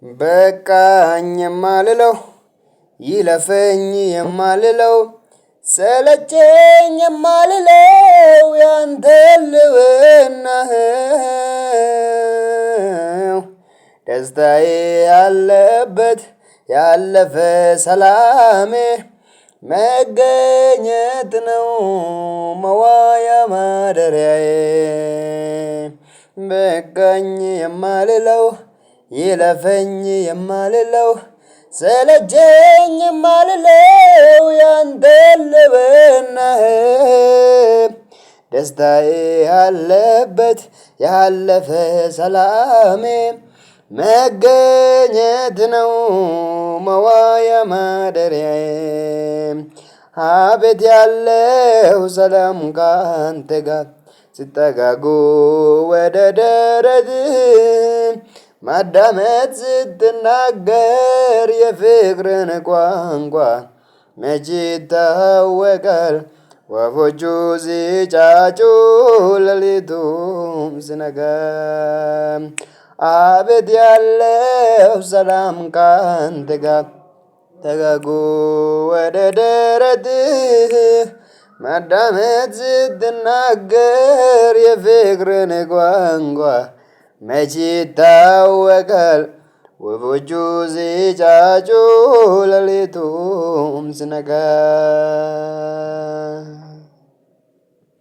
በቃኝ የማልለው ይለፈኝ የማልለው ሰለቸኝ የማልለው ያንተ ልውናህ ደስታዬ ያለበት ያለፈ ሰላሜ መገኘት ነው መዋያ ማደሪያዬ። በቃኝ የማልለው ይለፈኝ የማልለው ሰለቸኝ የማልለው ያንተ ልብናህ ደስታዬ ያለበት ያለፈ ሰላሜ መገኘት ነው መዋያ ማደሪያዬ። አቤት ያለው ሰላም ካንተ ጋር ሲጠጋጉ ወደ ደረትህ ማዳመጥ ስትናገር የፍቅርን ቋንቋ መቼ ይታወቃል ወፎቹ ሲጫጩ ሌሊቱም ሲነጋ። አቤት ያለው ሰላም ካንተ ጋር ተጋጉ ወደ ደረትህ ማዳመጥ ስትናገር የፍቅርን ቋንቋ መቼ ይታወቃል ወፎቹ ሲጫጩ ሌሊቱም ሲነጋ።